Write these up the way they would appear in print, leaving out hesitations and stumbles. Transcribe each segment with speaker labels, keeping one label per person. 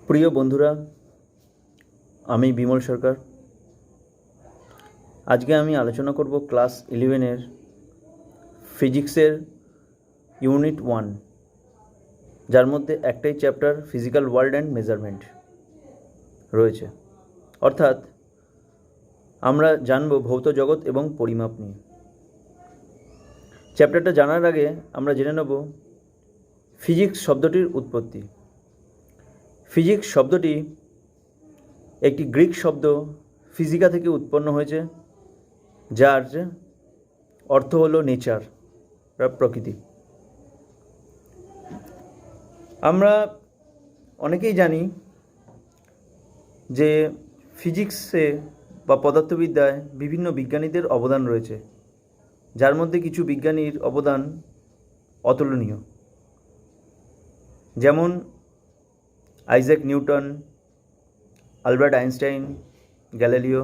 Speaker 1: প্রিয় বন্ধুরা, আমি বিমল সরকার। আজকে আমি আলোচনা করব ক্লাস 11-এর ফিজিক্সের ইউনিট 1, যার মধ্যে একটাই chapter physical world and measurement রয়েছে। অর্থাৎ আমরা জানব ভৌত জগৎ এবং পরিমাপ নিয়ে। চ্যাপ্টারটা জানার আগে আমরা জেনে নেব ফিজিক্স শব্দটির উৎপত্তি। ফিজিক্স শব্দটি একটি গ্রিক শব্দ ফিজিকা থেকে উৎপন্ন হয়েছে, যার অর্থ হলো নেচার বা প্রকৃতি। আমরা অনেকেই জানি যে ফিজিক্সে বা পদার্থবিদ্যায় বিভিন্ন বিজ্ঞানীদের অবদান রয়েছে, যার মধ্যে কিছু বিজ্ঞানীর অবদান অতুলনীয়, যেমন Isaac Newton, Albert Einstein, Galileo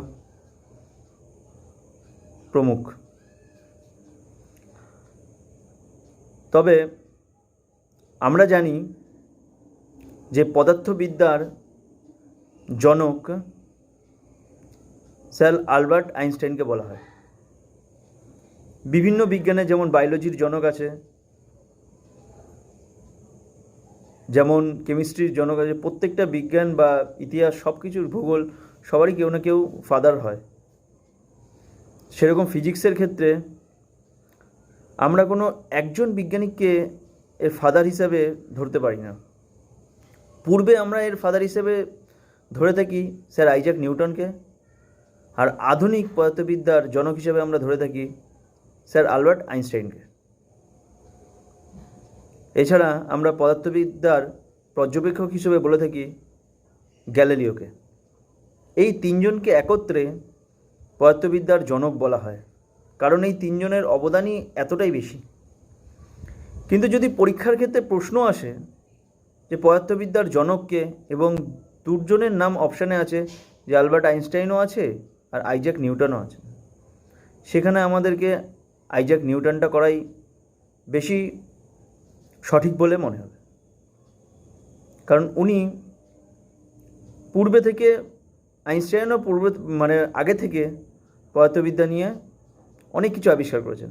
Speaker 1: প্রমুখ। তবে আমরা জানি যে পদার্থবিদ্যার জনক স্যার আলবার্ট আইনস্টাইনকে বলা হয়। বিভিন্ন বিজ্ঞানে যেমন বায়োলজির জনক আছে, যেমন কেমিস্ট্রির জনক আছে। প্রত্যেকটা বিজ্ঞান বা ইতিহাস, সব কিছুর ভূগোল, সবারই কেউ না কেউ ফাদার হয়। সেরকম ফিজিক্সের ক্ষেত্রে আমরা কোনো একজন বিজ্ঞানীকে এর ফাদার হিসাবে ধরতে পারি না। পূর্বে আমরা এর ফাদার হিসেবে ধরে থাকি স্যার আইজ্যাক নিউটনকে, আর আধুনিক পদার্থবিদ্যার জনক হিসেবে আমরা ধরে থাকি স্যার আলবার্ট আইনস্টাইনকে। এছাড়া আমরা পদার্থবিদ্যার পর্যবেক্ষক হিসেবে বলে থাকি গ্যালিলিওকে। এই তিনজনকে একত্রে পদার্থবিদ্যার জনক বলা হয়, কারণ এই তিনজনের অবদানই এতটাই বেশি। কিন্তু যদি পরীক্ষার ক্ষেত্রে প্রশ্ন আসে যে পদার্থবিদ্যার জনককে, এবং দুজনের নাম অপশানে আছে, যে আলবার্ট আইনস্টাইনও আছে আর আইজ্যাক নিউটনও আছে, সেখানে আমাদেরকে আইজ্যাক নিউটনটা করাই বেশি সঠিক বলে মনে হবে। কারণ উনি পূর্বে থেকে, আইনস্টাইনও আগে থেকে পদার্থবিদ্যা নিয়ে অনেক কিছু আবিষ্কার করেছেন।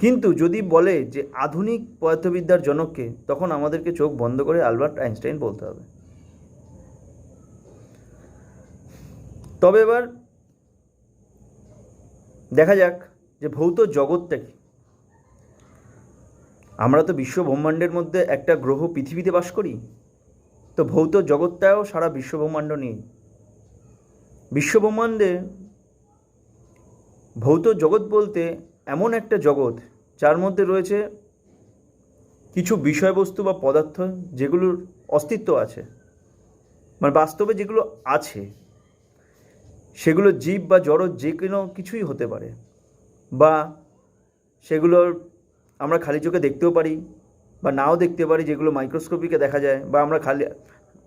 Speaker 1: কিন্তু যদি বলে যে আধুনিক পদার্থবিদ্যার জনককে, তখন আমাদেরকে চোখ বন্ধ করে আলবার্ট আইনস্টাইন বলতে হবে। তবে এবার দেখা যাক যে ভৌত জগৎটা কি। আমরা তো বিশ্ব ব্রহ্মাণ্ডের মধ্যে একটা গ্রহ পৃথিবীতে বাস করি, তো ভৌত জগৎটাও সারা বিশ্ব ব্রহ্মাণ্ড নিয়ে। বিশ্বব্রহ্মাণ্ডে ভৌত জগৎ বলতে এমন একটা জগৎ যার মধ্যে রয়েছে কিছু বিষয়বস্তু বা পদার্থ যেগুলোর অস্তিত্ব আছে, বাস্তবে যেগুলো আছে, সেগুলো জীব বা জড় যে কোনো কিছুই হতে পারে, বা সেগুলোর আমরা খালি চোখে দেখতেও পারি বা নাও দেখতে পারি, যেগুলো মাইক্রোস্কোপিকে দেখা যায়, বা আমরা খালি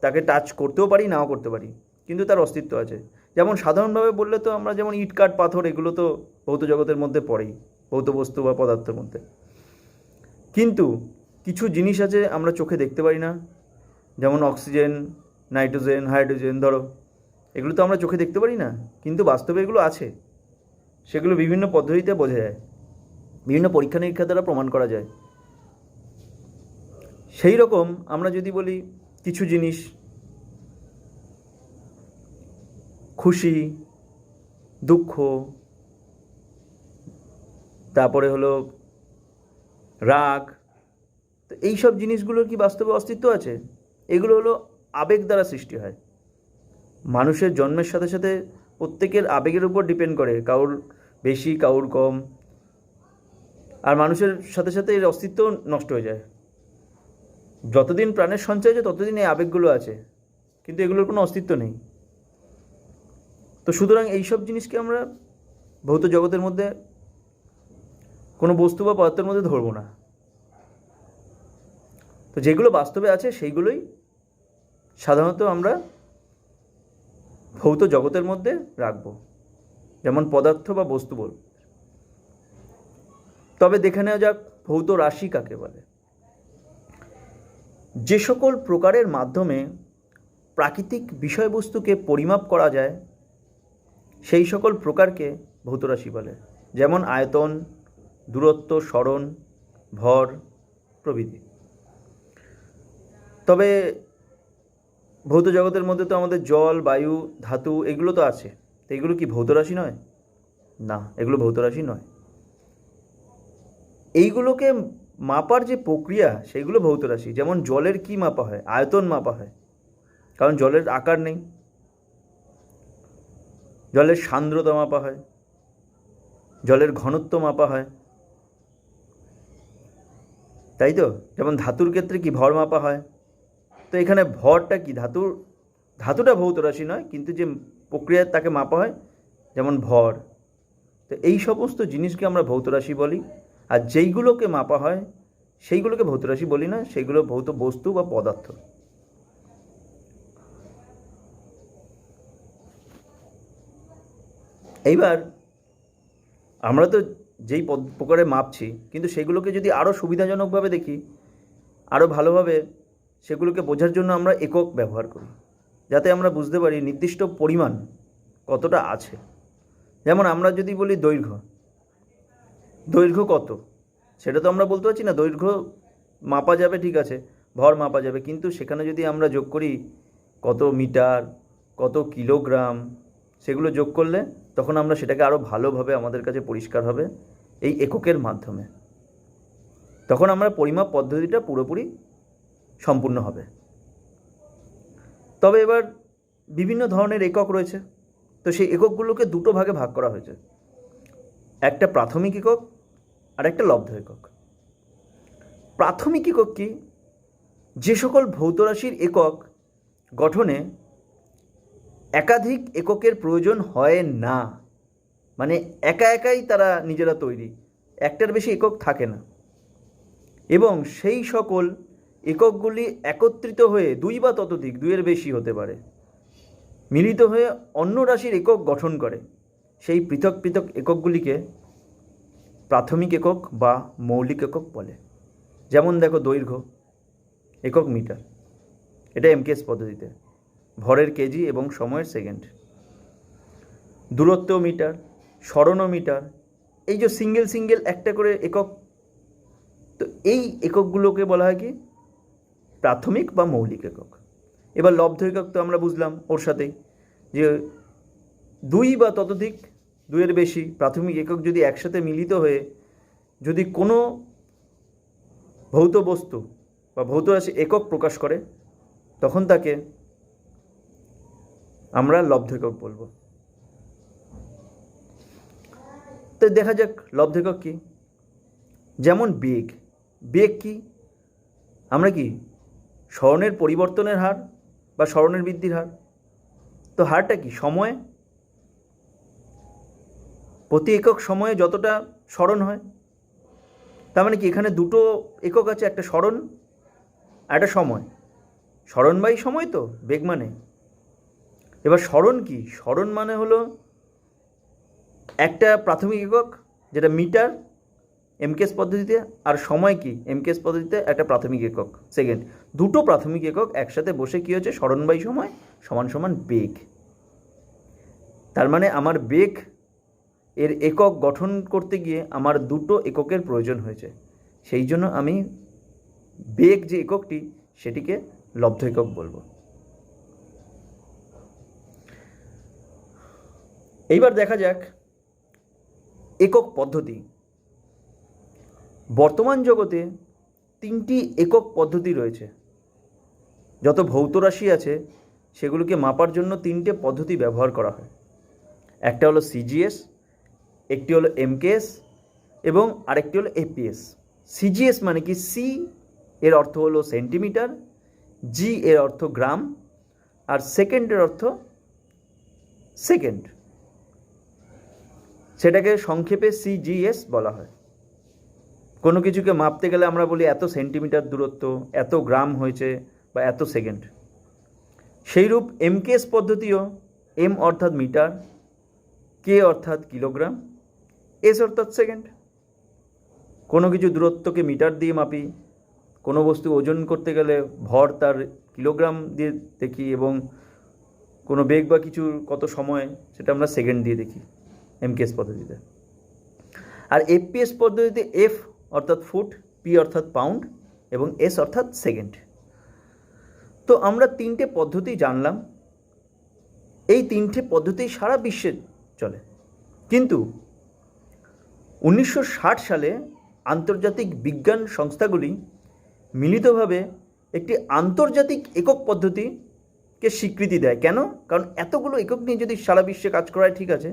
Speaker 1: তাকে টাচ করতেও পারি, নাও করতে পারি, কিন্তু তার অস্তিত্ব আছে। যেমন সাধারণভাবে বললে তো আমরা যেমন ইট, কাঠ, পাথর, এগুলো তো ভৌত জগতের মধ্যে পড়েই, ভৌত বস্তু বা পদার্থের মধ্যে। কিন্তু কিছু জিনিস আছে আমরা চোখে দেখতে পারি না, যেমন অক্সিজেন, নাইট্রোজেন, হাইড্রোজেন, ধরো, এগুলো তো আমরা চোখে দেখতে পারি না, কিন্তু বাস্তবে এগুলো আছে। সেগুলো বিভিন্ন পদ্ধতিতে বোঝা যায়, বিভিন্ন পরীক্ষা নিরীক্ষা দ্বারা প্রমাণ করা যায়। সেই রকম আমরা যদি বলি কিছু জিনিস, খুশি, দুঃখ, তারপরে হলো রাগ, তো এইসব জিনিসগুলোর কি বাস্তবে অস্তিত্ব আছে? এগুলো হলো আবেগ দ্বারা সৃষ্টি হয়। মানুষের জন্মের সাথে সাথে প্রত্যেকের আবেগের উপর ডিপেন্ড করে, কারোর বেশি, কারোর কম, আর মানুষের সাথে সাথে এর অস্তিত্ব নষ্ট হয়ে যায়। যতদিন প্রাণের সঞ্চয় আছে ততদিন এই আবেগগুলো আছে, কিন্তু এগুলোর কোনো অস্তিত্ব নেই। তো সুতরাং এইসব জিনিসকে আমরা ভৌত জগতের মধ্যে, কোনো বস্তু বা পদার্থের মধ্যে ধরবো না। তো যেগুলো বাস্তবে আছে সেইগুলোই সাধারণত আমরা ভৌত জগতের মধ্যে রাখবো, যেমন পদার্থ বা বস্তু বলব। তবে দেখে নেওয়া যাক ভৌত রাশি কাকে বলে। যে সকল প্রকারের মাধ্যমে প্রাকৃতিক বিষয়বস্তুকে পরিমাপ করা যায় সেই সকল প্রকারকে ভৌত রাশি বলে, যেমন আয়তন, দূরত্ব, সরণ, ভর প্রভৃতি। তবে ভৌত জগতের মধ্যে তো আমাদের জল, বায়ু, ধাতু এগুলো তো আছে, তো এগুলো কি ভৌত রাশি নয়? না, এগুলো ভৌত রাশি নয়। এইগুলোকে মাপার যে প্রক্রিয়া সেগুলো ভৌত রাশি। যেমন জলের কি মাপা হয়? আয়তন মাপা হয়, কারণ জলের আকার নেই। জলের সান্দ্রতা মাপা হয়, জলের ঘনত্ব মাপা হয়, তাই তো? যেমন ধাতুর ক্ষেত্রে কি ভর মাপা হয়, তো এখানে ভরটা কি ধাতুটা ভৌত রাশি নয়, কিন্তু যে প্রক্রিয়া তাকে মাপা হয়, যেমন ভর। তো এই সমস্ত জিনিসকে আমরা ভৌত রাশি বলি, আর যেইগুলোকে মাপা হয় সেইগুলোকে ভৌত রাশি বলি না, সেইগুলো ভৌত বস্তু বা পদার্থ। এইবার আমরা তো যেই প্রকারে মাপছি, কিন্তু সেগুলোকে যদি আরও সুবিধাজনকভাবে দেখি, আরও ভালোভাবে সেগুলোকে বোঝার জন্য আমরা একক ব্যবহার করি, যাতে আমরা বুঝতে পারি নির্দিষ্ট পরিমাণ কতটা আছে। যেমন আমরা যদি বলি দৈর্ঘ্য কত, সেটা তো আমরা বলতে পারছি না। দৈর্ঘ্য মাপা যাবে, ঠিক আছে, ভর মাপা যাবে, কিন্তু সেখানে যদি আমরা যোগ করি কত মিটার, কত কিলোগ্রাম, সেগুলো যোগ করলে তখন আমরা সেটাকে আরও ভালোভাবে আমাদের কাছে পরিষ্কার হবে এই এককের মাধ্যমে। তখন আমরা পরিমাপ পদ্ধতিটা পুরোপুরি সম্পূর্ণ হবে। তবে এবার বিভিন্ন ধরনের একক রয়েছে, তো সেই এককগুলোকে দুটো ভাগে ভাগ করা হয়েছে, একটা প্রাথমিক একক আর একটা লব্ধ একক। প্রাথমিক একক কি? যে সকল ভৌত রাশির একক গঠনে একাধিক এককের প্রয়োজন হয় না, মানে একা একাই তারা নিজেরা তৈরি, একটার বেশি একক থাকে না, এবং সেই সকল এককগুলি একত্রিত হয়ে দুই বা ততোধিক, দুইয়ের বেশি হতে পারে, মিলিত হয়ে অন্য রাশির একক গঠন করে, সেই পৃথক পৃথক এককগুলিকে প্রাথমিক একক বা মৌলিক একক বলে। যেমন দেখো, দৈর্ঘ্য একক মিটার, এটা এমকেএস পদ্ধতিতে, ভরের কেজি এবং সময়ের সেকেন্ড। দূরত্ব মিটার, সরণও মিটার, এই যে সিঙ্গেল একটা করে একক, তো এই এককগুলোকে বলা হয় কি? প্রাথমিক বা মৌলিক একক। এবার লব্ধ একক তো আমরা বুঝলাম ওর সাথেই, যে দুই বা ততোধিক, দুইয়ের বেশি প্রাথমিক একক যদি একসাথে মিলিত হয়ে যদি কোনো ভৌত বস্তু বা ভৌত রাশি একক প্রকাশ করে, তখন তাকে আমরা লব্ধ একক বলবো। তো দেখা যাক লব্ধ একক কি। যেমন বেগ কি? আমরা কি সরণের পরিবর্তনের হার বা সরণের বৃদ্ধির হার। তো হারটা কি? সময়, প্রতি একক সময়ে যতটা সরণ হয়। তার মানে কি এখানে দুটো একক আছে, একটা সরণ আর একটা সময়। সরণ বাই সময় তো বেগ মানে। এবার সরণ কি? সরণ মানে হলো একটা প্রাথমিক একক যেটা মিটার এমকেএস পদ্ধতিতে, আর সময় কি? এমকেএস পদ্ধতিতে একটা প্রাথমিক একক সেকেন্ড। দুটো প্রাথমিক একক একসাথে বসে কি হচ্ছে? সরণ বাই সময় সমান সমান বেগ। তার মানে আমার বেগ এর একক গঠন করতে গিয়ে আমার দুটো এককের প্রয়োজন হয়েছে, সেই জন্য আমি বেগ যে এককটি সেটিকে লব্ধ একক বলবো। এইবার দেখা যাক একক পদ্ধতি। বর্তমান জগতে তিনটি একক পদ্ধতি রয়েছে। যত ভৌত রাশি আছে সেগুলোকে মাপার জন্য তিনটে পদ্ধতি ব্যবহার করা হয়। একটা হলো সিজিএস, একটি হলো এমকেএস এবং আরেকটি হলো এপিএস। সিজিএস মানে কি? সি এর অর্থ হলো সেন্টিমিটার, জি এর অর্থ গ্রাম, আর সেকেন্ডের অর্থ সেকেন্ড। সেটাকে সংক্ষেপে সিজিএস বলা হয়। কোনো কিছুকে মাপতে গেলে আমরা বলি এত সেন্টিমিটার দূরত্ব, এত গ্রাম হয়েছে বা এত সেকেন্ড। সেইরূপ এমকেএস পদ্ধতিও এম অর্থাৎ মিটার, কে অর্থাৎ কিলোগ্রাম, এস অর্থাৎ সেকেন্ড। কোনো কিছু দূরত্বকে মিটার দিয়ে মাপি, কোনো বস্তু ওজন করতে গেলে ভর তার কিলোগ্রাম দিয়ে দেখি, এবং কোনো বেগ বা কিছুর কত সময় সেটা আমরা সেকেন্ড দিয়ে দেখি এমকেএস পদ্ধতিতে। আর এফপিএস পদ্ধতিতে এফ অর্থাৎ ফুট, পি অর্থাৎ পাউন্ড এবং এস অর্থাৎ সেকেন্ড। তো আমরা তিনটে পদ্ধতি জানলাম, এই তিনটে পদ্ধতি সারা বিশ্বে চলে। কিন্তু 1960 সালে আন্তর্জাতিক বিজ্ঞান সংস্থাগুলি মিলিতভাবে একটি আন্তর্জাতিক একক পদ্ধতিকে স্বীকৃতি দেয়। কেন? কারণ এতগুলো একক নিয়ে যদি সারা বিশ্বে কাজ করায় ঠিক আছে,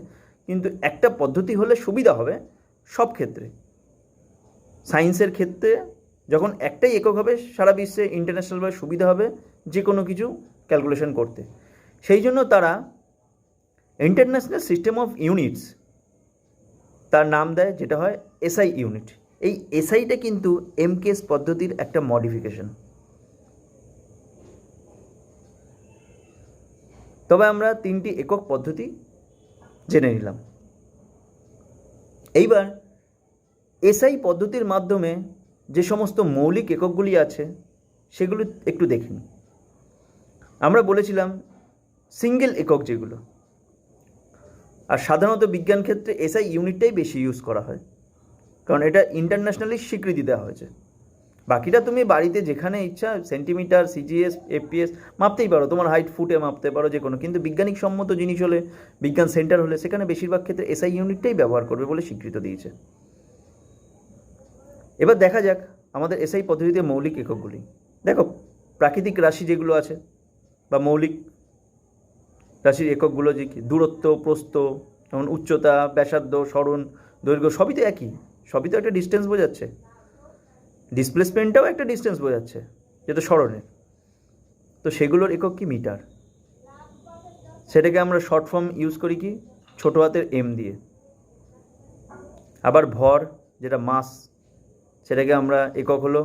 Speaker 1: কিন্তু একটা পদ্ধতি হলে সুবিধা হবে সব ক্ষেত্রে। সায়েন্সের ক্ষেত্রে যখন একটাই একক হবে, সারা বিশ্বে ইন্টারন্যাশনালভাবে সুবিধা হবে যে কোনো কিছু ক্যালকুলেশন করতে। সেই জন্য তারা ইন্টারন্যাশনাল সিস্টেম অফ ইউনিটস তার নাম দেয়, যেটা হয় এসআই ইউনিট। এই এসআইটা কিন্তু এমকেএস পদ্ধতির একটা মডিফিকেশন। তবে আমরা তিনটি একক পদ্ধতি জেনে নিলাম। এইবার এসআই পদ্ধতির মাধ্যমে যে সমস্ত মৌলিক এককগুলি আছে সেগুলো একটু দেখে নিই। আমরা বলেছিলাম সিঙ্গেল একক যেগুলো, আর সাধারণত বিজ্ঞান ক্ষেত্রে এসআই ইউনিটটাই বেশি ইউজ করা হয়, কারণ এটা ইন্টারন্যাশনালি স্বীকৃতি দেওয়া হয়েছে। বাকিটা তুমি বাড়িতে যেখানে ইচ্ছা সেন্টিমিটার, সিজিএস, এফপিএস মাপতেই পারো, তোমার হাইট ফুটে মাপতে পারো যে কোনো, কিন্তু বৈজ্ঞানিক সম্মত জিনিস হলে, বিজ্ঞান সেন্টার হলে সেখানে বেশিরভাগ ক্ষেত্রে এসআই ইউনিটটাই ব্যবহার করবে বলে স্বীকৃতি দিয়েছে। এবার দেখা যাক আমাদের এসআই পদ্ধতিতে মৌলিক এককগুলি। দেখো, প্রাকৃতিক রাশি যেগুলো আছে বা মৌলিক রাশির এককগুলো, যে কি দূরত্ব, প্রস্থ, যেমন উচ্চতা, ব্যাসার্ধ, সরণ, দৈর্ঘ্য, সবই তো একই, সবই তো একটা ডিস্টেন্স বোঝাচ্ছে। ডিসপ্লেসমেন্টটাও একটা ডিস্টেন্স বোঝাচ্ছে, যেটা সরণের। তো সেগুলোর একক কি? মিটার। সেটাকে আমরা শর্ট ফর্ম ইউজ করি কি? ছোটো হাতের এম দিয়ে। আবার ভর, যেটা মাস, সেটাকে আমরা একক হলো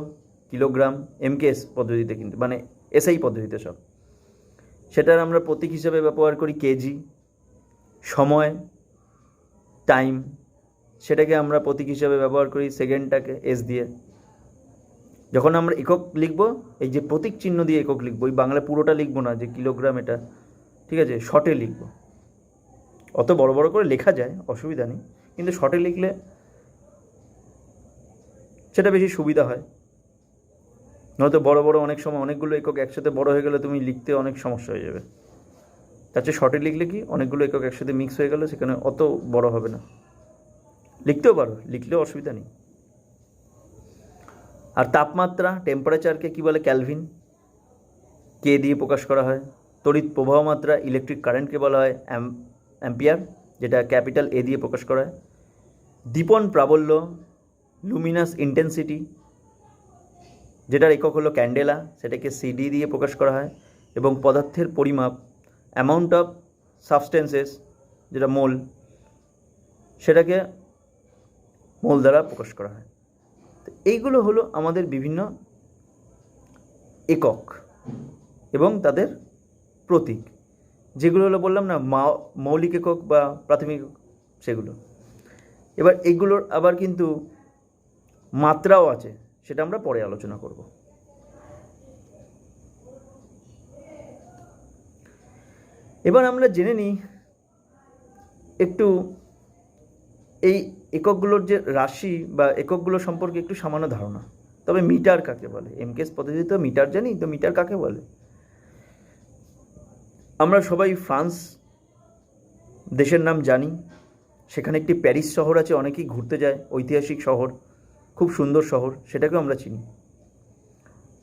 Speaker 1: কিলোগ্রাম, এমকেএস পদ্ধতিতে কিন্তু, মানে এসআই পদ্ধতিতে সব। সেটার আমরা প্রতীক হিসেবে ব্যবহার করি কেজি। সময়, টাইম, সেটাকে আমরা প্রতীক হিসেবে ব্যবহার করি সেকেন্ডটাকে এস দিয়ে। যখন আমরা একক লিখব, এই যে প্রতীক চিহ্ন দিয়ে একক লিখব, ওই বাংলা পুরোটা লিখব না যে কিলোগ্রাম এটা, ঠিক আছে, শর্টে লিখব। অত বড় বড় করে লেখা যায়, অসুবিধা নেই, কিন্তু শর্টে লিখলে সেটা বেশি সুবিধা হয়। নয়তো বড় বড় অনেক সময় অনেকগুলো একক একসাথে বড় হয়ে গেলে তুমি লিখতে অনেক সমস্যা হয়ে যাবে। তার চেয়ে শর্টে লিখলে কি, অনেকগুলো একক একসাথে মিক্স হয়ে গেলে সেখানে অত বড় হবে না। লিখতেও পারো, লিখলেও অসুবিধা নেই। আর তাপমাত্রা, টেম্পারেচারকে কি বলে? ক্যালভিন, কে দিয়ে প্রকাশ করা হয়। তড়িৎ প্রবাহ মাত্রা, ইলেকট্রিক কারেন্টকে বলা হয় অ্যাম্পিয়ার, যেটা ক্যাপিটাল এ দিয়ে প্রকাশ করা হয়। দীপন প্রাবল্য, লুমিনাস ইন্টেন্সিটি, যেটার একক হলো ক্যান্ডেলা, সেটাকে সিডি দিয়ে প্রকাশ করা হয়। এবং পদার্থের পরিমাপ, অ্যামাউন্ট অফ সাবস্টেন্সেস, যেটা মোল, সেটাকে মোল দ্বারা প্রকাশ করা হয়। তো এইগুলো হলো আমাদের বিভিন্ন একক এবং তাদের প্রতীক, যেগুলো হলো বললাম না মৌলিক একক বা প্রাথমিক একক, সেগুলো। এবার এগুলোর আবার কিন্তু মাত্রাও আছে, সেটা আমরা পরে আলোচনা করব। এবার আমরা জেনে নিই একটু এই এককগুলোর যে রাশি বা এককগুলো সম্পর্কে একটু সামান্য ধারণা। তবে মিটার কাকে বলে? এমকেএস পদ্ধতিতে তো মিটার জানি, তো মিটার কাকে বলে? আমরা সবাই ফ্রান্স দেশের নাম জানি। সেখানে একটি প্যারিস শহর আছে, অনেকেই ঘুরতে যায়, ঐতিহাসিক শহর, খুব সুন্দর শহর, সেটাকেও আমরা চিনি।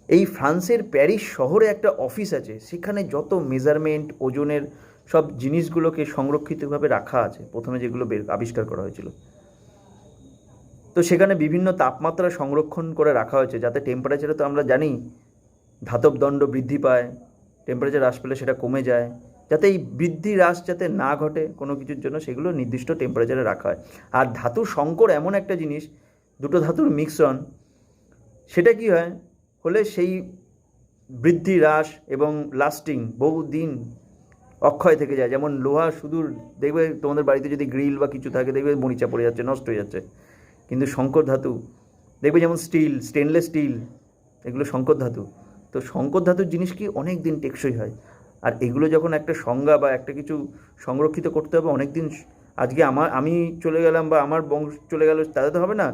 Speaker 1: এই ফ্রান্সের প্যারিস শহরে একটা অফিস আছে, সেখানে যত মেজারমেন্ট, ওজনের সব জিনিসগুলোকে সংরক্ষিতভাবে রাখা আছে, প্রথমে যেগুলো আবিষ্কার করা হয়েছিল। তো সেখানে বিভিন্ন তাপমাত্রা সংরক্ষণ করে রাখা হয়েছে, যাতে টেম্পারেচারে, তো আমরা জানি ধাতব দণ্ড বৃদ্ধি পায়, টেম্পারেচার হ্রাস পেলে সেটা কমে যায়, যাতে এই বৃদ্ধি হ্রাস যাতে না ঘটে কোনো কিছুর জন্য, সেগুলো নির্দিষ্ট টেম্পারেচারে রাখা হয়। আর ধাতু সংকর এমন একটা জিনিস, দুটো ধাতুর মিশ্রণ, সেটা কি হয় হলে সেই বৃদ্ধি হ্রাস এবং লাস্টিং বহুদিন অক্ষয় থেকে যায়। যেমন লোহা সুদূর, দেখবে তোমাদের বাড়িতে যদি গ্রিল বা কিছু থাকে, দেখবে মরিচা পড়ে যাচ্ছে, নষ্ট হয়ে যাচ্ছে। কিন্তু সংকর ধাতু দেখবে, যেমন স্টিল, স্টেনলেস স্টিল, এগুলো সংকর ধাতু, তো সংকর ধাতুর জিনিস কি অনেক দিন টেকসই হয়। আর এগুলো যখন একটা সংজ্ঞা বা একটা কিছু সংরক্ষিত করতে হবে অনেক দিন, আজকে আমি চলে গেলাম বা আমার বংশ চলে গেল, তাতে তো হবে না,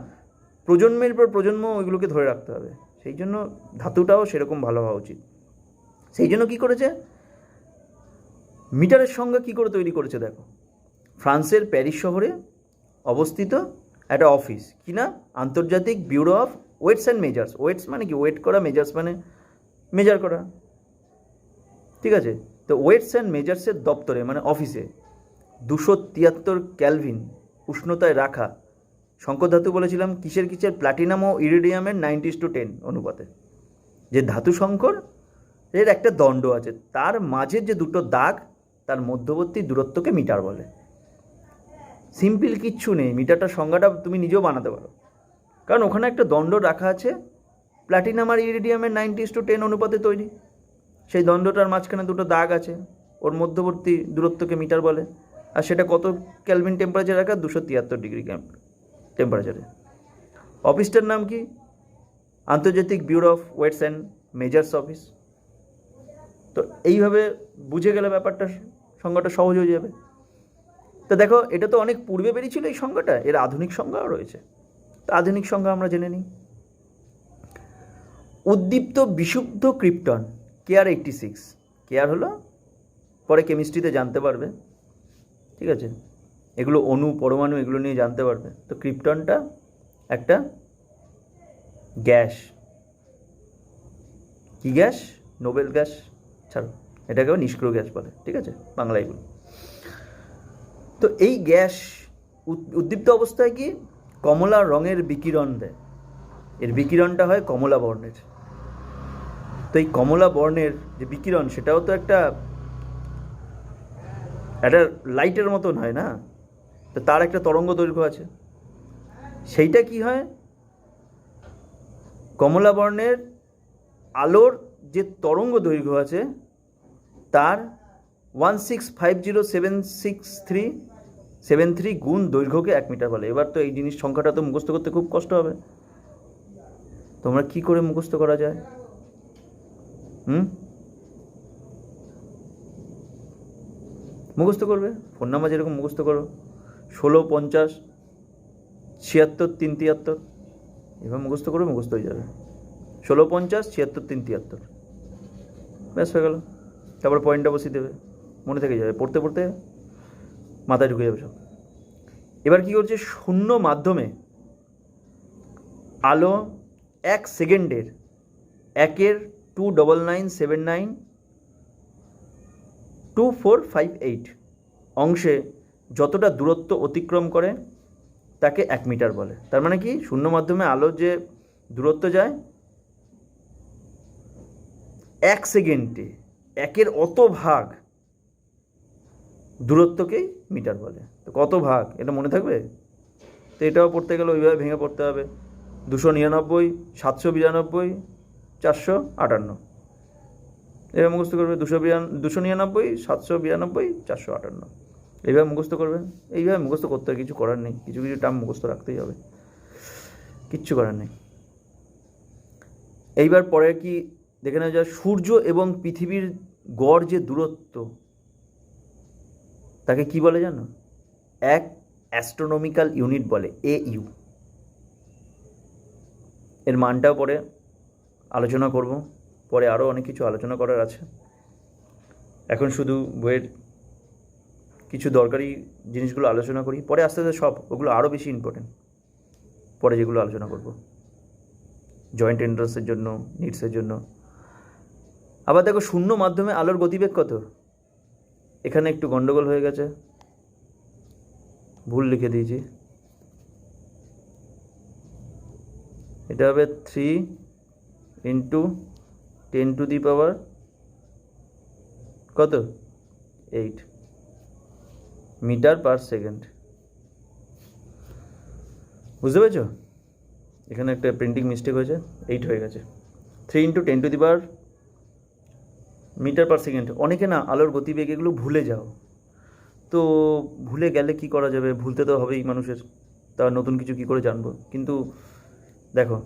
Speaker 1: প্রজন্মের পর প্রজন্ম ওইগুলোকে ধরে রাখতে হবে। সেই জন্য ধাতুটাও সেরকম ভালো হওয়া উচিত। সেই জন্য কী করেছে, মিটারের সংজ্ঞা কী করে তৈরি করেছে দেখো। ফ্রান্সের প্যারিস শহরে অবস্থিত একটা অফিস, কি না, আন্তর্জাতিক bureau of weights and measures. Weights মানে কি, ওয়েট করা, মেজার্স মানে মেজার করা, ঠিক আছে। তো ওয়েটস অ্যান্ড মেজার্সের দপ্তরে মানে অফিসে 273 ক্যালভিন উষ্ণতায় রাখা সংকর ধাতু, বলেছিলাম কিসের কিসের, প্ল্যাটিনাম ও ইরিডিয়ামের 90:10 অনুপাতে, যে ধাতু সংকর এর একটা দণ্ড আছে, তার মাঝের যে দুটো দাগ তার মধ্যবর্তী দূরত্বকে মিটার বলে। সিম্পল কিচ্ছু নেই, মিটারটার সংজ্ঞাটা তুমি নিজেও বানাতে পারো, কারণ ওখানে একটা দণ্ড রাখা আছে, প্ল্যাটিনাম আর ইরিডিয়ামের 90:10 অনুপাতে তৈরি। সেই দণ্ডটার মাঝখানে দুটো দাগ আছে, ওর মধ্যবর্তী দূরত্বকে মিটার বলে। আর সেটা কত ক্যালভিন টেম্পারেচার রাখা, 273 ডিগ্রি টেম্পারেচারে। অফিসটার নাম কি, আন্তর্জাতিক bureau of weights and measures office. তো এইভাবে বুঝে গেলে ব্যাপারটা, সংজ্ঞাটা সহজ হয়ে যাবে। তো দেখো, এটা তো অনেক পূর্বে বেরিয়েছিল এই সংজ্ঞাটা, এর আধুনিক সংজ্ঞাও রয়েছে। তো আধুনিক সংজ্ঞা আমরা জেনে নিই। উদ্দীপ্ত বিশুদ্ধ ক্রিপ্টন, KR86। কেয়ার হলো, পরে কেমিস্ট্রিতে জানতে পারবে, ঠিক আছে, এগুলো অণু পরমাণু এগুলো নিয়ে জানতে পারবে। তো ক্রিপ্টনটা একটা গ্যাস, কি গ্যাস, নোবেল গ্যাস ছাড়ো, এটাকেও নিষ্ক্রিয় গ্যাস বলে, ঠিক আছে, বাংলায় এগুলো। তো এই গ্যাস উদ্দীপ্ত অবস্থায় কি কমলা রঙের বিকিরণ দেয়, এর বিকিরণটা হয় কমলা বর্ণের। তো এই কমলা বর্ণের যে বিকিরণ, সেটাও তো একটা লাইটের মতন হয় না, তো তার একটা তরঙ্গ দৈর্ঘ্য আছে। সেইটা কি হয়, কমলা বর্ণের আলোর যে তরঙ্গ দৈর্ঘ্য আছে তার 1650763 গুণ দৈর্ঘ্যকে 1 মিটার বলে। এবার তো এই জিনিস সংখ্যাটা তো মুখস্থ করতে খুব কষ্ট হবে, তোমরা কি করে মুখস্থ করা যায়? মুখস্থ করবে, ফোন নাম্বার যেরকম মুখস্থ করো, 1650-76-373, এবার মুখস্থ করবে, মুখস্থ হয়ে যাবে। 1650-76-373, ব্যাস হয়ে গেল। তারপর পয়েন্টটা বসিয়ে দেবে, মনে থেকে যাবে, পড়তে পড়তে মাথায় ঢুকে যাবে সব। এবার কি করছে, শূন্য মাধ্যমে আলো 1 সেকেন্ডের 1/299792458 অংশে যতটা দূরত্ব অতিক্রম করে তাকে 1 মিটার বলে। তার মানে কি, শূন্য মাধ্যমে আলোর যে দূরত্ব যায় 1 সেকেন্ডে 1-এর অত ভাগ দূরত্বকেই মিটার বলে। তো কত ভাগ, এটা মনে থাকবে? তো এটাও পড়তে গেলে ওইভাবে ভেঙে পড়তে হবে, 299, 792, 458, এভাবে মুখস্থ করবে। 299, 792, 458, এইভাবে মুখস্থ করবে। এইভাবে মুখস্থ করতে হবে, কিছু করার নেই, কিছু কিছু টার্ম মুখস্থ রাখতেই হবে, কিচ্ছু করার নেই। এইবার পরে কি দেখে নেওয়া যায়, সূর্য এবং পৃথিবীর গড় যে দূরত্ব তাকে কি বলে জানো? এক অ্যাস্ট্রোনমিক্যাল ইউনিট বলে, AU। এর মানটাও পরে আলোচনা করব, পরে আরও অনেক কিছু আলোচনা করার আছে। এখন শুধু বইয়ের কিছু দরকারি জিনিসগুলো আলোচনা করি, পরে আস্তে আস্তে সব ওগুলো আরও বেশি ইম্পর্টেন্ট, পরে যেগুলো আলোচনা করব জয়েন্ট এন্ট্রান্সের জন্য, নিটসের জন্য। আবার দেখো, শূন্য মাধ্যমে আলোর গতিবেগ কত? এখানে একটু গন্ডগোল হয়ে গেছে, ভুল লিখে দিয়েছি। এটা হবে 3 × 10⁻, কত, 8 মিটার পার সেকেন্ড। বুঝতে পেরেছ? এখানে একটা প্রিন্টিং মিস্টেক হয়েছে, 8 হয়ে গেছে। 3 × 10⁻, মিটার পার সেকেন্ড। অনেকে না আলোর গতিবেগ এগুলো ভুলে যাও, তো ভুলে গেলে কি করা যাবে, ভুলতে তো হবেই মানুষের, তা নতুন কিছু কি করে জানবো। কিন্তু দেখো,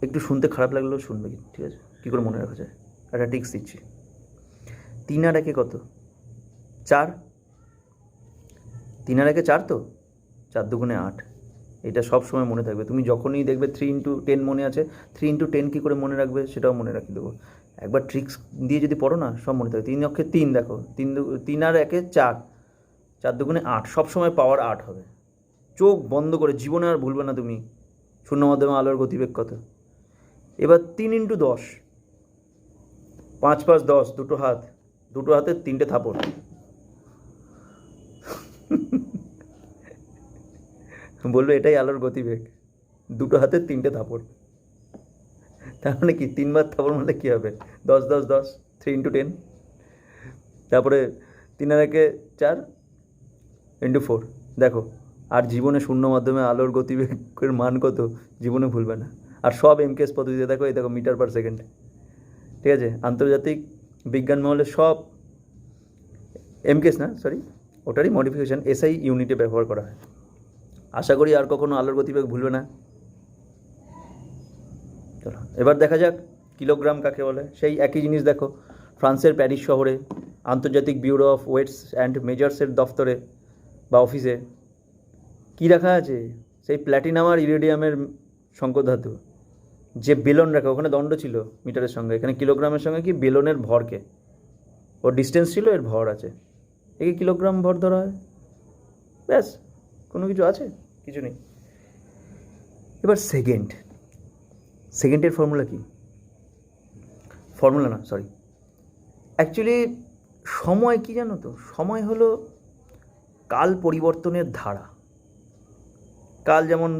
Speaker 1: একটু শুনতে খারাপ লাগলেও শুনবে, ঠিক আছে? কী করে মনে রাখা যায়, একটা টিক্স দিচ্ছি। 3 আর 1 কত? 4। 3 আর 1 4 তো, 4 দুগুণে 8। এটা সব সময় মনে থাকবে। তুমি যখনই দেখবে 3 ইন্টু 10 মনে আছে, 3 ইন্টু 10 কী করে মনে রাখবে সেটাও মনে রাখি দেবো। একবার ট্রিক্স দিয়ে যদি পড়ো না, সব মনে থাকবে। 3 অক্ষে 3 দেখো, 3 আর 1 4, 4 দুগুণে 8, সবসময় পাওয়ার 8 হবে। চোখ বন্ধ করে জীবনে আর ভুলবে না তুমি শূন্য মাধ্যমে আলোর গতিবেগ কত। এবার 3 ইন্টু 10, 5 5 10, দুটো হাতে 3টে থাপড়। বলবে এটাই আলোর গতিবেগ, দুটো হাতে 3টে থাপড়। তার মানে কি 3 বার থাপড় মারলে কী হবে? 10 10 10, 3 ইন্টু 10। তারপরে 3 আর 1 4 ইন্টু 4। দেখো, আর জীবনে শূন্য মাধ্যমে আলোর গতিবেগের মান কত জীবনে ভুলবে না। আর সব এমকেএস পদ্ধতিতে দেখো, এই দেখো মিটার পার সেকেন্ড, ঠিক আছে? আন্তর্জাতিক বিজ্ঞান মহলে সব এমকেএস না, সরি, ওটারই মডিফিকেশান এসআই ইউনিটে ব্যবহার করা হয়। আশা করি আর কখনো আলোর গতিবেগ ভুলবে না। চলো এবার দেখা যাক কিলোগ্রাম কাকে বলে। সেই একই জিনিস দেখো, ফ্রান্সের প্যারিস শহরে আন্তর্জাতিক ব্যুরো অফ ওয়েটস অ্যান্ড মেজার্সের দফতরে বা অফিসে কী রাখা আছে? সেই প্ল্যাটিনাম আর ইরিডিয়ামের শঙ্করধাতু। যে বেলন রাখা, ওখানে দণ্ড ছিল মিটারের সঙ্গে, এখানে কিলোগ্রামের সঙ্গে কি বেলনের ভরকে, ওর ডিস্টেন্স ছিল, এর ভর আছে, একে কিলোগ্রাম ভর ধরা হয়। ব্যাস, কোনো কিছু আছে? কিছু নেই। এবার সেকেন্ডের ফর্মুলা কি? ফর্মুলা না, সরি, অ্যাকচুয়ালি সময় কি জানো তো? সময় হলো কাল পরিবর্তনের ধারা। কাল যেমন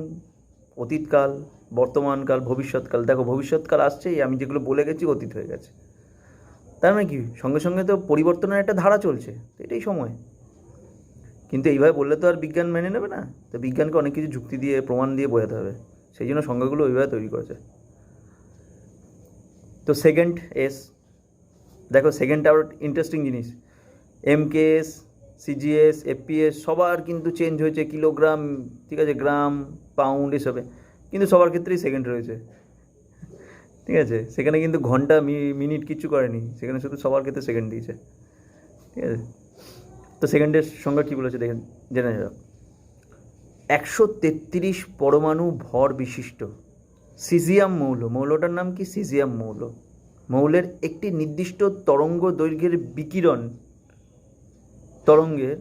Speaker 1: অতীতকাল, বর্তমানকাল, ভবিষ্যৎকাল। দেখো ভবিষ্যৎকাল আসছেই, আমি যেগুলো বলে গেছি অতীত হয়ে গেছে। তার মানে কি সঙ্গে সঙ্গে তো পরিবর্তনের একটা ধারা চলছে, তো এটাই সময়। কিন্তু এইভাবে বললে তো আর বিজ্ঞান মেনে নেবে না, তো বিজ্ঞানকে অনেক কিছু যুক্তি দিয়ে প্রমাণ দিয়ে বোঝাতে হবে, সেই জন্য সংজ্ঞাগুলো ওইভাবে তৈরি করেছে। তো সেকেন্ড এস, দেখো সেকেন্ডটা আরও ইন্টারেস্টিং জিনিস। এমকেএস, সিজিএস, এফপিএস সবার কিন্তু চেঞ্জ হয়েছে, কিলোগ্রাম, ঠিক আছে, গ্রাম, পাউন্ড এসবে, কিন্তু সবার ক্ষেত্রেই সেকেন্ড রয়েছে, ঠিক আছে? সেখানে কিন্তু ঘন্টা মিনিট কিচ্ছু করেনি, সেখানে শুধু সবার ক্ষেত্রে সেকেন্ড দিয়েছে, ঠিক আছে? তো সেকেন্ডের সংজ্ঞা কী বলেছে দেখেন, জেনে যাও। 133 পরমাণু ভর বিশিষ্ট সিজিয়াম মৌলটার নাম কি? সিজিয়াম মৌলের একটি নির্দিষ্ট তরঙ্গ দৈর্ঘ্যের বিকিরণ তরঙ্গের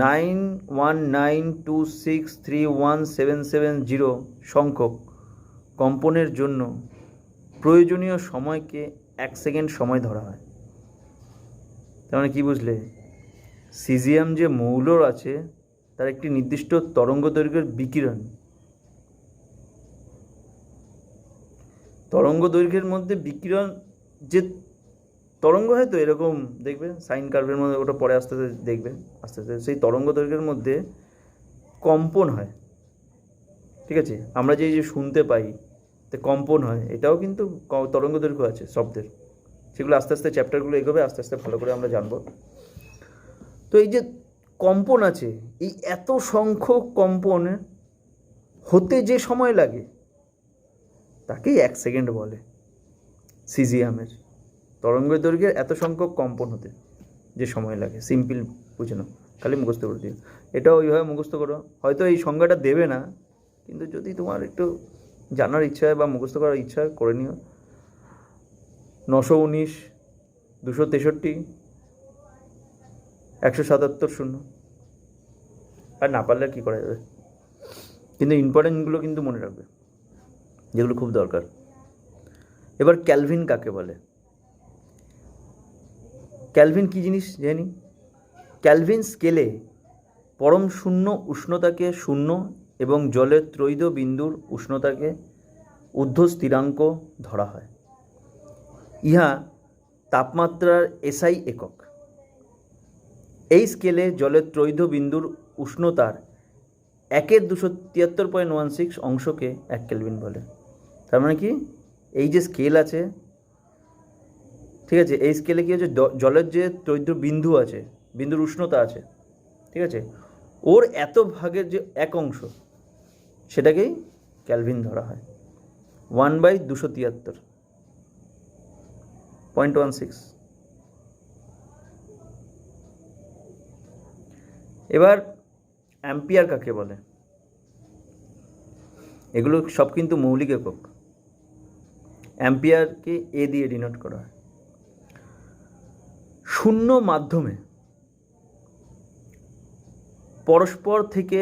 Speaker 1: 91926317770 সংখ্যক কম্পনের জন্য প্রয়োজনীয় সময়কে 1 সেকেন্ড সময় ধরা হয়। তার মানে কী বুঝলে? সিজিয়াম যে মৌল আছে তার একটি নির্দিষ্ট তরঙ্গ দৈর্ঘ্যের বিকিরণ, তরঙ্গ দৈর্ঘ্যের মধ্যে বিকিরণ, যে তরঙ্গ হয় তো এরকম দেখবে সাইন কার্ভের মধ্যে, ওটা পরে আস্তে আস্তে দেখবে, আস্তে আস্তে সেই তরঙ্গ দৈর্ঘ্যের মধ্যে কম্পন হয়, ঠিক আছে? আমরা যে শুনতে পাই তো কম্পন হয়, এটাও কিন্তু তরঙ্গ দৈর্ঘ্য আছে শব্দের। সেগুলো আস্তে আস্তে চ্যাপ্টারগুলো এগোবে, আস্তে আস্তে ভালো করে আমরা জানবো। তো এই যে কম্পন আছে, এই এত সংখ্যক কম্পন হতে যে সময় লাগে তাকেই 1 সেকেন্ড বলে। সিজিয়ামের তরঙ্গ দৈর্ঘ্যের এত সংখ্যক কম্পন হতে যে সময় লাগে, সিম্পল বুঝে নাও, খালি মুখস্থ করে দিও। এটাও ওইভাবে মুখস্থ করো, হয়তো এই সংজ্ঞাটা দেবে না, কিন্তু যদি তোমার একটু জানার ইচ্ছা হয় বা মুখস্থ করার ইচ্ছা হয় করে নিও। 919 263 177 0। আর না পারলে কী করা যাবে, কিন্তু ইম্পর্টেন্টগুলো কিন্তু মনে রাখবে, যেগুলো খুব দরকার। এবার ক্যালভিন কাকে বলে? ক্যালভিন কী জিনিস জানি? ক্যালভিন স্কেলে পরম শূন্য উষ্ণতাকে 0 এবং জলের ত্রৈধ বিন্দুর উষ্ণতাকে ঊর্ধ্ব স্থিরাঙ্ক ধরা হয়। ইহা তাপমাত্রার এসআই একক। এই স্কেলে জলের ত্রৈধ বিন্দুর উষ্ণতার 1/273.16 অংশকে 1 কেলভিন বলে। তার মানে কি, এই যে স্কেল আছে, ঠিক আছে, এই স্কেলে কী হচ্ছে, জলের যে ত্রৈধ বিন্দু আছে, বিন্দুর উষ্ণতা আছে, ঠিক আছে, ওর এত ভাগের যে 1 অংশ, সেটাকেই ক্যালভিন ধরা হয়। 1/273 0.16। এবার অ্যাম্পিয়ার কাকে বলে? এগুলো সব কিন্তু মৌলিক একক। অ্যাম্পিয়ারকে এ দিয়ে ডিনোট করা হয়। শূন্য মাধ্যমে পরস্পর থেকে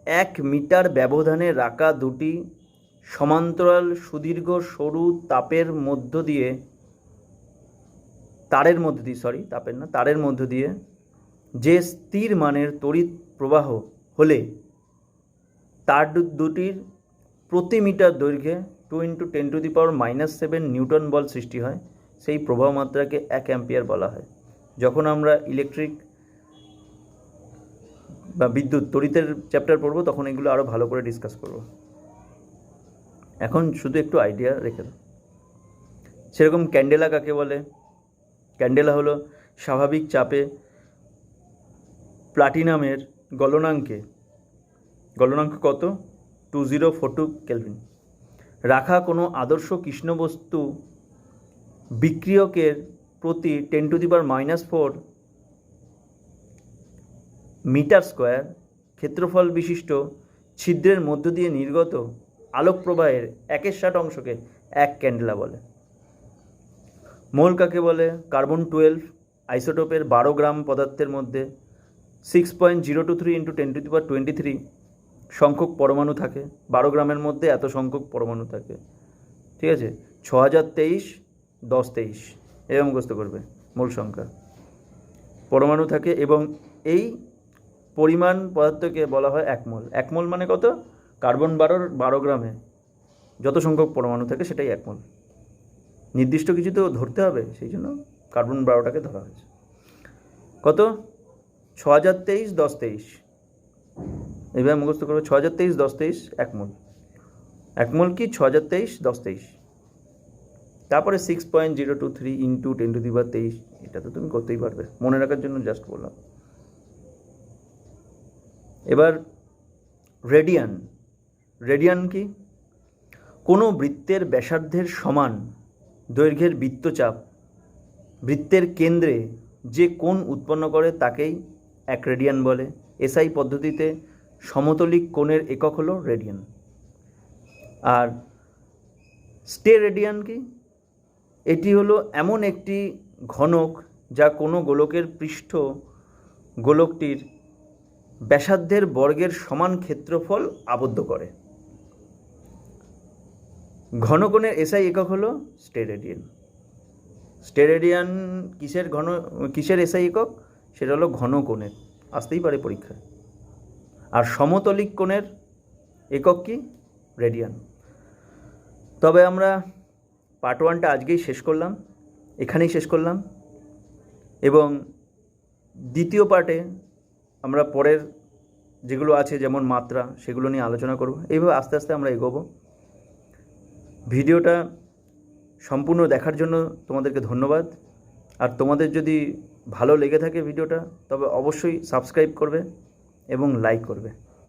Speaker 1: 1 মিটার ব্যবধানে রাখা দুটি সমান্তরাল সুদীর্ঘ সরু তারের মধ্য দিয়ে যে স্থির মানের তড়িৎ প্রবাহ হলে তার দুটির প্রতি মিটার দৈর্ঘ্যে 2 × 10⁻⁻7 নিউটন বল সৃষ্টি হয়, সেই প্রবাহ মাত্রাকে 1 অ্যাম্পিয়ার বলা হয়। যখন আমরা ইলেকট্রিক বা বিদ্যুৎ তড়িতের চ্যাপ্টার পড়ব তখন এগুলো আরও ভালো করে ডিসকাস করব। এখন শুধু একটু আইডিয়া রেখে দাও। সেরকম ক্যান্ডেলা কাকে বলে? ক্যান্ডেলা হলো স্বাভাবিক চাপে প্লাটিনামের গলনাঙ্ক কত? 2042 কেলভিন রাখা কোনো আদর্শ কৃষ্ণবস্তু বিক্রিয়কের প্রতি 10⁻⁻4 মিটার স্কোয়ার ক্ষেত্রফল বিশিষ্ট ছিদ্রের মধ্য দিয়ে নির্গত আলোক প্রবাহের 1/60 অংশকে 1 ক্যান্ডেলা বলে। মোল কাকে বলে? কার্বন 12 আইসোটোপের 12 গ্রাম পদার্থের মধ্যে 6.023 × 10⁻23 সংখ্যক পরমাণু থাকে। 12 গ্রামের মধ্যে এত সংখ্যক পরমাণু থাকে, ঠিক আছে? 6023 1023 এরকম মুখস্থ করবে মোল সংখ্যা পরমাণু থাকে, এবং এই পরিমাণ পদার্থকে বলা হয় 1 মোল। 1 মোল মানে কত? কার্বন 12 গ্রামে যত সংখ্যক পরমাণু থাকে সেটাই 1 মোল। নির্দিষ্ট কিছু তো ধরতে হবে, সেই জন্য কার্বন 12টাকে ধরা হয়েছে। কত? 6023 1023 এইভাবে মুখস্থ করবে। 6023 1023 1 মোল। 1 মোল কি? 6023 1023। তারপরে 6.023 × 10⁻23, এটা তো তুমি করতেই পারবে, মনে রাখার জন্য জাস্ট বললাম। এবার রেডিয়ান কি? কোনো বৃত্তের ব্যাসার্ধের সমান দৈর্ঘ্যের বৃত্তচাপ বৃত্তের কেন্দ্রে যে কোণ উৎপন্ন করে তাকেই 1 রেডিয়ান বলে। এসআই পদ্ধতিতে সমতলিক কোণের একক হলো রেডিয়ান। আর স্টেরেডিয়ান কি? এটি হলো এমন একটি ঘনক যা কোনো গোলকের পৃষ্ঠ গোলকটির ব্যাসার্ধের বর্গের সমান ক্ষেত্রফল আবদ্ধ করে। ঘনকোণের এসআই একক হলো স্টেরেডিয়ান। স্টেরেডিয়ান কিসের এসআই একক? সেটা হলো ঘনকোণের, আসতেই পারে পরীক্ষায়। আর সমতলিক কোণের একক কি? রেডিয়ান। তবে আমরা পার্ট 1টা আজকেই এখানেই শেষ করলাম, এবং দ্বিতীয় পার্টে আমরা পরের যেগুলো আছে যেমন মাত্রা সেগুলো নিয়ে আলোচনা করব। এইভাবে আস্তে আস্তে আমরা এগোবো। ভিডিওটা সম্পূর্ণ দেখার জন্য তোমাদেরকে ধন্যবাদ। আর তোমাদের যদি ভালো লেগে থাকে ভিডিওটা, তবে অবশ্যই সাবস্ক্রাইব করবে এবং লাইক করবে।